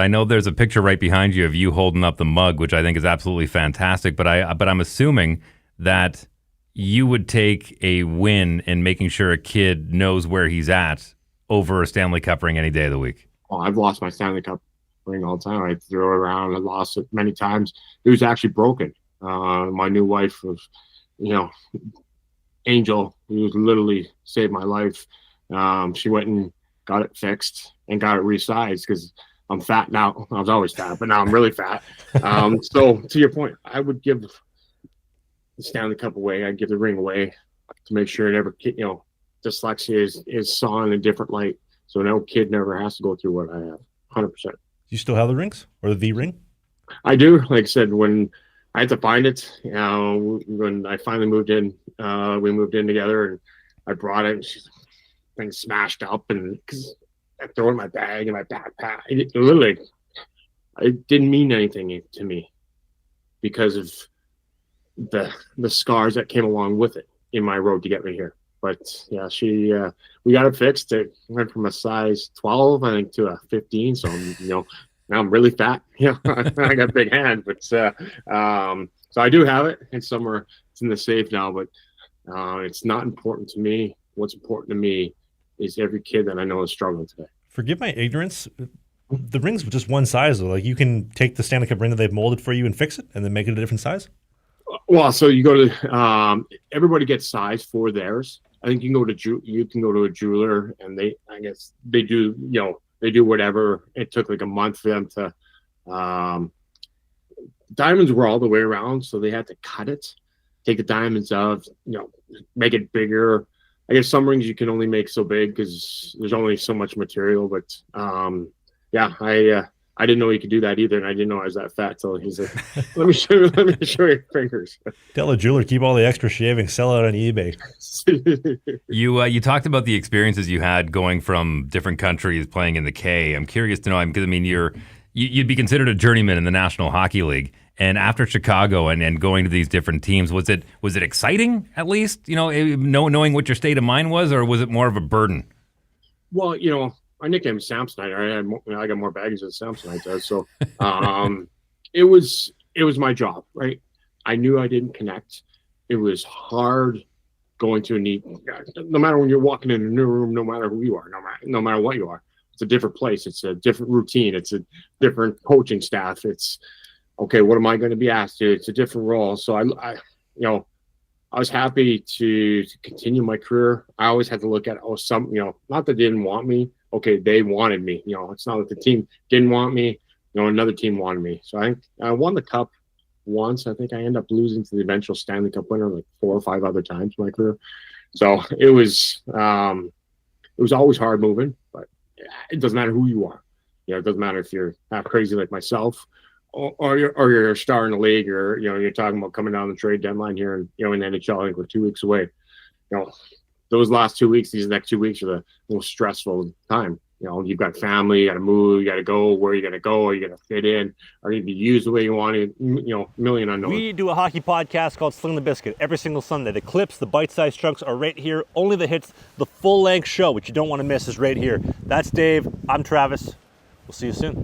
I know there's a picture right behind you of you holding up the mug, which I think is absolutely fantastic. But I'm assuming that you would take a win in making sure a kid knows where he's at over a Stanley Cup ring any day of the week. Oh, I've lost my Stanley Cup ring all the time. I throw it around. I lost it many times. It was actually broken. My new wife was, Angel, who literally saved my life. She went and got it fixed and got it resized because I'm fat now. I was always fat, but now I'm really fat. So to your point, I would give the Stanley Cup away. I'd give the ring away to make sure never, dyslexia is saw in a different light. So no kid never has to go through what I have. 100%. Do you still have the rings or the ring? I do. Like I said, when I had to find it, when I finally moved in, we moved in together and I brought it and things smashed up and because I threw it in my bag and my backpack. It didn't mean anything to me because of the scars that came along with it in my road to get me here. But yeah, we got it fixed. It went from a size 12, I think, to a 15. So now I'm really fat. I got big hands, but so I do have it. It's somewhere. It's in the safe now, but it's not important to me. What's important to me is every kid that I know is struggling today. Forgive my ignorance. The ring's just one size, though. Like you can take the Stanley Cup ring that they've molded for you and fix it, and then make it a different size. Well, so you go to everybody gets size for theirs. I think you can go to a jeweler, and they do whatever. It took like a month for them to. Diamonds were all the way around, so they had to cut it, take the diamonds out, make it bigger. I guess some rings you can only make so big because there's only so much material. But I didn't know you could do that either, and I didn't know I was that fat till he's like, "Let me show your fingers." Tell a jeweler keep all the extra shavings, sell it on eBay. You talked about the experiences you had going from different countries playing in the K. I'm curious to know because you'd be considered a journeyman in the National Hockey League. And after Chicago and going to these different teams, was it exciting at least? Knowing what your state of mind was, or was it more of a burden? Well, my nickname is Samsonite. I got more baggage than Samsonite does. So it was my job, right? I knew I didn't connect. It was hard going to no matter when you're walking in a new room, no matter who you are, no matter what you are, it's a different place. It's a different routine. It's a different coaching staff. It's okay. What am I going to be asked to? It's a different role. So I was happy to continue my career. I always had to look at, not that they didn't want me. Okay, they wanted me. It's not that the team didn't want me. Another team wanted me. So I think I won the cup once. I think I ended up losing to the eventual Stanley Cup winner like 4 or 5 other times in my career. So it was always hard moving, but it doesn't matter who you are. It doesn't matter if you're half crazy like myself or you're a star in the league, or you're talking about coming down the trade deadline here and in the NHL. I think we're 2 weeks away. Those last 2 weeks, these next 2 weeks are the most stressful time. You've got family, you got to move, you got to go. Where are you going to go? Are you going to fit in? Are you going to be used the way you want it? Million unknowns. We do a hockey podcast called Sling the Biscuit every single Sunday. The clips, the bite-sized chunks are right here. Only the hits, the full-length show, which you don't want to miss, is right here. That's Dave. I'm Travis. We'll see you soon.